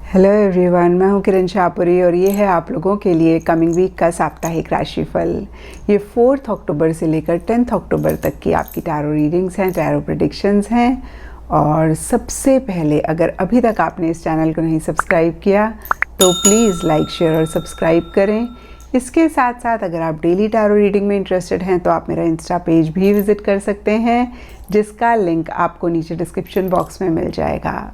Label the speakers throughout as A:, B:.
A: Hello everyone, मैं हूं किरण शाहपुरी और ये है आप लोगों के लिए कमिंग वीक का साप्ताहिक राशिफल। ये 4 अक्टूबर से लेकर 10 अक्टूबर तक की आपकी टैरो रीडिंग्स हैं, टैरो प्रेडिक्शंस हैं। और सबसे पहले अगर अभी तक आपने इस चैनल को नहीं सब्सक्राइब किया तो प्लीज़ लाइक, शेयर और सब्सक्राइब करें। इसके साथ साथ अगर आप डेली टैरो रीडिंग में इंटरेस्टेड हैं तो आप मेरा इंस्टा पेज भी विज़िट कर सकते हैं, जिसका लिंक आपको नीचे डिस्क्रिप्शन बॉक्स में मिल जाएगा।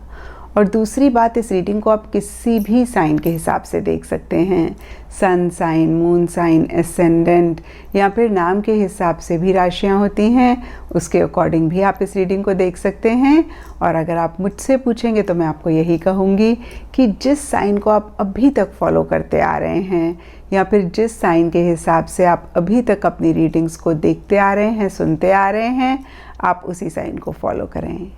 A: और दूसरी बात, इस रीडिंग को आप किसी भी साइन के हिसाब से देख सकते हैं। Sun sign, moon sign, ascendant या फिर नाम के हिसाब से भी राशियां होती हैं, उसके अकॉर्डिंग भी आप इस रीडिंग को देख सकते हैं। और अगर आप मुझसे पूछेंगे तो मैं आपको यही कहूँगी कि जिस साइन को आप अभी तक फॉलो करते आ रहे हैं या फिर जिस साइन के हिसाब से आप अभी तक अपनी रीडिंग्स को देखते आ रहे हैं, सुनते आ रहे हैं, आप उसी साइन को फॉलो करें।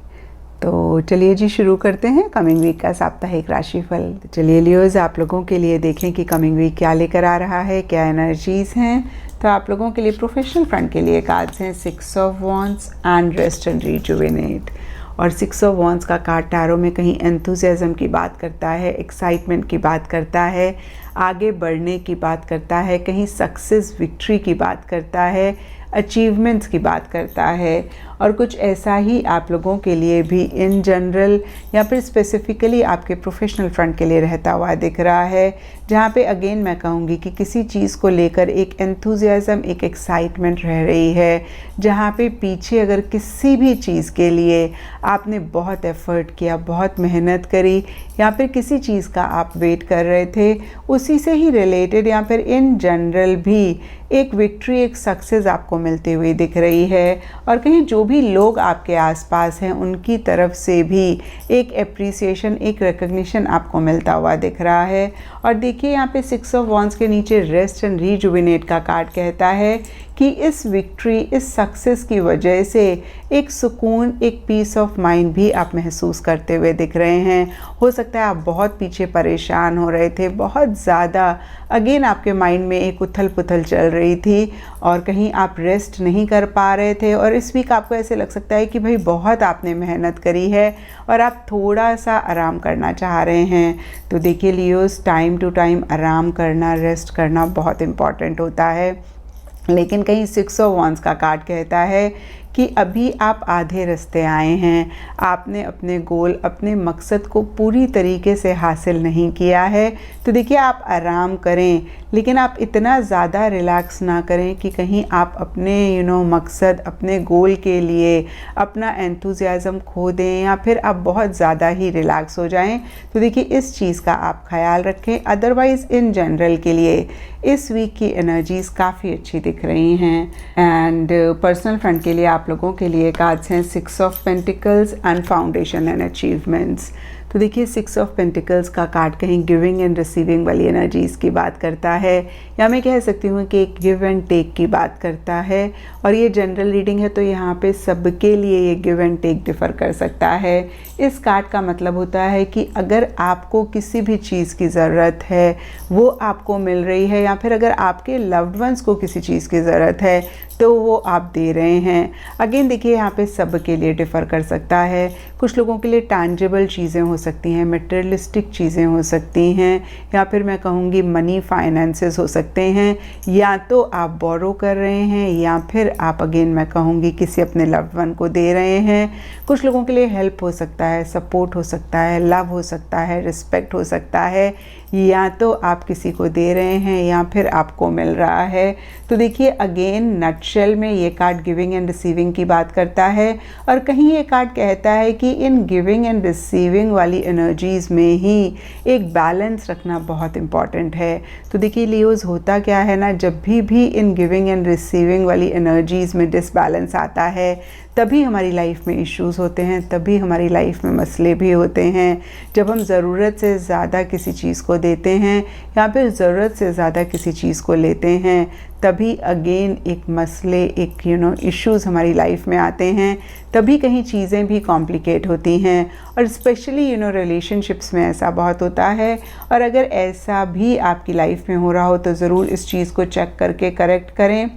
A: तो चलिए जी शुरू करते हैं कमिंग वीक का साप्ताहिक राशिफल। तो चलिए लियोज़, आप लोगों के लिए देखें कि कमिंग वीक क्या लेकर आ रहा है, क्या एनर्जीज़ हैं। तो आप लोगों के लिए प्रोफेशनल फ्रंट के लिए कार्ड्स हैं 6 of wands and rest and rejuvenate. और 6 ऑफ वॉन्ड्स का कार्ड टैरो में कहीं एंथुसियाज्म की बात करता है, एक्साइटमेंट की बात करता है, आगे बढ़ने की बात करता है, कहीं सक्सेस विक्ट्री की बात करता है, अचीवमेंट्स की बात करता है। और कुछ ऐसा ही आप लोगों के लिए भी इन जनरल या फिर स्पेसिफिकली आपके प्रोफेशनल फ्रंट के लिए रहता हुआ दिख रहा है, जहाँ पे अगेन मैं कहूँगी कि किसी चीज़ को लेकर एक एंथुसियाज्म, एक एक्साइटमेंट रह रही है, जहाँ पे पीछे अगर किसी भी चीज़ के लिए आपने बहुत एफर्ट किया, बहुत मेहनत करी या फिर किसी चीज़ का आप वेट कर रहे थे, उसी से ही रिलेटेड या फिर इन जनरल भी एक विक्ट्री, एक सक्सेस आपको मिलती हुई दिख रही है। और कहीं जो भी लोग आपके आसपास हैं उनकी तरफ से भी एक एप्रिसिएशन, एक रिकग्निशन आपको मिलता हुआ दिख रहा है। और देखिए यहाँ पे 6 ऑफ वॉन्ड्स के नीचे रेस्ट एंड रिजुविनेट का कार्ड कहता है कि इस विक्ट्री, इस सक्सेस की वजह से एक सुकून, एक पीस ऑफ माइंड भी आप महसूस करते हुए दिख रहे हैं। हो सकता है आप बहुत पीछे परेशान हो रहे थे, बहुत ज़्यादा अगेन आपके माइंड में एक उथल पुथल चल रही थी और कहीं आप रेस्ट नहीं कर पा रहे थे। और इस वीक आपको ऐसे लग सकता है कि भाई बहुत आपने मेहनत करी है और आप थोड़ा सा आराम करना चाह रहे हैं। तो देखिए लियोस, टाइम टू टाइम आराम करना, रेस्ट करना बहुत इम्पॉर्टेंट होता है। लेकिन कहीं 6 ऑफ वॉन्ड्स का कार्ड कहता है कि अभी आप आधे रास्ते आए हैं, आपने अपने गोल, अपने मकसद को पूरी तरीके से हासिल नहीं किया है। तो देखिए आप आराम करें, लेकिन आप इतना ज़्यादा रिलैक्स ना करें कि कहीं आप अपने मकसद, अपने गोल के लिए अपना एंथुसियाज्म खो दें या फिर आप बहुत ज़्यादा ही रिलैक्स हो जाएं। तो देखिए इस चीज़ का आप ख्याल रखें। अदरवाइज़ इन जनरल के लिए इस वीक की एनर्जीज़ काफ़ी अच्छी दिख रही हैं। एंड पर्सनल फ्रंट के लिए आप लोगों के लिए कार्ड्स हैं 6 of pentacles and foundation and achievements. तो देखिए 6 ऑफ पेंटिकल्स का कार्ड कहीं गिविंग एंड रिसीविंग वाली एनर्जीज़ की बात करता है, या मैं कह सकती हूँ कि एक गिव एंड टेक की बात करता है। और ये जनरल रीडिंग है तो यहाँ पे सबके लिए ये गिव एंड टेक डिफ़र कर सकता है। इस कार्ड का मतलब होता है कि अगर आपको किसी भी चीज़ की ज़रूरत है वो आपको मिल रही है, या फिर अगर आपके लव्ड वंस को किसी चीज़ की ज़रूरत है तो वो आप दे रहे हैं। अगेन देखिए यहाँ पे सब के लिए डिफ़र कर सकता है। कुछ लोगों के लिए टैंजिबल चीज़ें हो सकती हैं, मटेरियलिस्टिक चीज़ें हो सकती हैं, या फिर मैं कहूँगी मनी फाइनेंसेस हो सकते हैं। या तो आप बोरो कर रहे हैं या फिर आप अगेन मैं कहूँगी किसी अपने लव्ड वन को दे रहे हैं। कुछ लोगों के लिए हेल्प हो सकता है, सपोर्ट हो सकता है, लव हो सकता है, रिस्पेक्ट हो सकता है। या तो आप किसी को दे रहे हैं या फिर आपको मिल रहा है। तो देखिए अगेन नटशेल में ये कार्ड गिविंग एंड रिसीविंग की बात करता है। और कहीं ये कार्ड कहता है कि इन गिविंग एंड रिसीविंग वाली एनर्जीज़ में ही एक बैलेंस रखना बहुत इम्पॉर्टेंट है। तो देखिए लियोज़, होता क्या है ना, जब भी इन गिविंग एंड रिसीविंग वाली एनर्जीज़ में डिसबैलेंस आता है तभी हमारी लाइफ में इश्यूज़ होते हैं, तभी हमारी लाइफ में मसले भी होते हैं। जब हम ज़रूरत से ज़्यादा किसी चीज़ को देते हैं या फिर ज़रूरत से ज़्यादा किसी चीज़ को लेते हैं, तभी अगेन एक मसले, एक इश्यूज़ हमारी लाइफ में आते हैं। तभी कहीं चीज़ें भी कॉम्प्लिकेट होती हैं। और स्पेशली रिलेशनशिप्स में ऐसा बहुत होता है। और अगर ऐसा भी आपकी लाइफ में हो रहा हो तो ज़रूर इस चीज़ को चेक करके करेक्ट करें।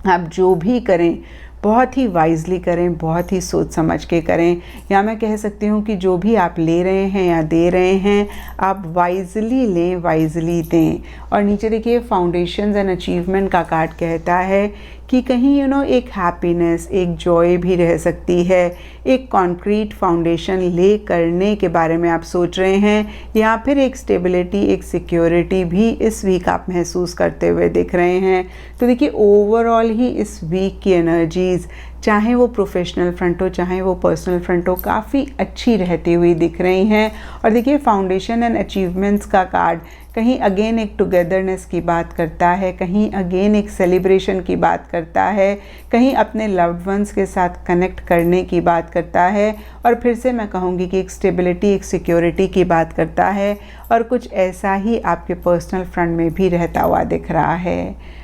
A: आप जो भी करें बहुत ही वाइजली करें, बहुत ही सोच समझ के करें। या मैं कह सकती हूँ कि जो भी आप ले रहे हैं या दे रहे हैं, आप वाइजली लें, वाइजली दें। और नीचे देखिए फाउंडेशंस एंड अचीवमेंट का कार्ड कहता है कि कहीं एक हैप्पीनेस, एक जॉय भी रह सकती है। एक कॉन्क्रीट फाउंडेशन ले करने के बारे में आप सोच रहे हैं, या फिर एक स्टेबिलिटी, एक सिक्योरिटी भी इस वीक आप महसूस करते हुए दिख रहे हैं। तो देखिए ओवरऑल ही इस वीक की एनर्जीज़, चाहे वो प्रोफेशनल फ्रंट हो, चाहे वो पर्सनल फ्रंट हो, काफ़ी अच्छी रहती हुई दिख रही हैं। और देखिए फाउंडेशन एंड अचीवमेंट्स का कार्ड कहीं अगेन एक टुगेदरनेस की बात करता है, कहीं अगेन एक सेलिब्रेशन की बात करता है, कहीं अपने लव्ड वंस के साथ कनेक्ट करने की बात करता है। और फिर से मैं कहूँगी कि एक स्टेबिलिटी, एक सिक्योरिटी की बात करता है। और कुछ ऐसा ही आपके पर्सनल फ्रंट में भी रहता हुआ दिख रहा है।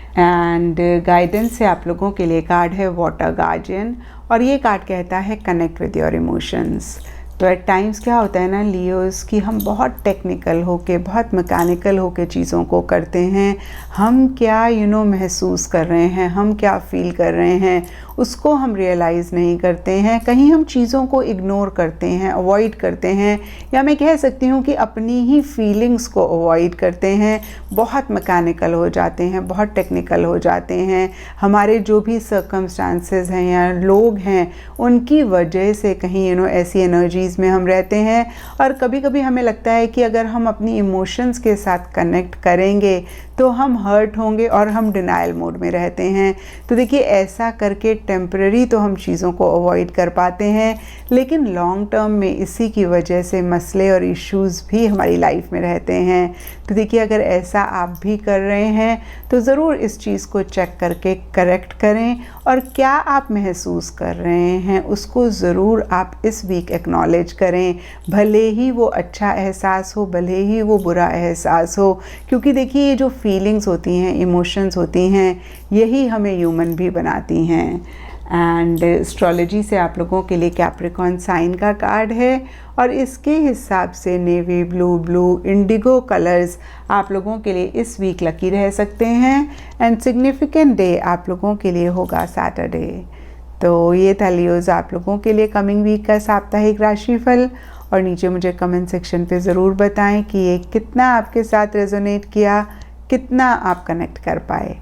A: एंड गाइडेंस से आप लोगों के लिए कार्ड है वाटर गार्जियन, और ये कार्ड कहता है कनेक्ट विद योर इमोशंस। तो एट टाइम्स क्या होता है ना लियोस, कि हम बहुत टेक्निकल होके, बहुत मैकेनिकल होके चीज़ों को करते हैं। हम क्या महसूस कर रहे हैं, हम क्या फील कर रहे हैं, उसको हम रियलाइज़ नहीं करते हैं। कहीं हम चीज़ों को इग्नोर करते हैं, अवॉइड करते हैं, या मैं कह सकती हूँ कि अपनी ही फीलिंग्स को अवॉइड करते हैं। बहुत मैकेनिकल हो जाते हैं, बहुत टेक्निकल हो जाते हैं। हमारे जो भी सर्कमस्टांसेस हैं या लोग हैं, उनकी वजह से कहीं ऐसी एनर्जीज़ में हम रहते हैं। और कभी कभी हमें लगता है कि अगर हम अपनी इमोशंस के साथ कनेक्ट करेंगे तो हम हर्ट होंगे, और हम डिनाइल मोड में रहते हैं। तो देखिए ऐसा करके टेम्पररी तो हम चीज़ों को अवॉइड कर पाते हैं, लेकिन लॉन्ग टर्म में इसी की वजह से मसले और इश्यूज़ भी हमारी लाइफ में रहते हैं। तो देखिए अगर ऐसा आप भी कर रहे हैं तो ज़रूर इस चीज़ को चेक करके करेक्ट करें, और क्या आप महसूस कर रहे हैं उसको ज़रूर आप इस वीक एक्नॉलेज करें। भले ही वो अच्छा एहसास हो, भले ही वो बुरा एहसास हो, क्योंकि देखिए ये जो फीलिंग्स होती हैं, इमोशंस होती हैं, यही हमें ह्यूमन भी बनाती हैं। एंड एस्ट्रोलॉजी से आप लोगों के लिए कैप्रिकॉर्न साइन का कार्ड है, और इसके हिसाब से नेवी ब्लू, इंडिगो कलर्स आप लोगों के लिए इस वीक लकी रह सकते हैं। एंड सिग्निफिकेंट डे आप लोगों के लिए होगा सैटरडे। तो ये था लियोज़ आप लोगों के लिए कमिंग वीक का साप्ताहिक राशिफल। और नीचे मुझे कमेंट सेक्शन पे ज़रूर बताएं कि ये कितना आपके साथ रेजोनेट किया, कितना आप कनेक्ट कर पाए।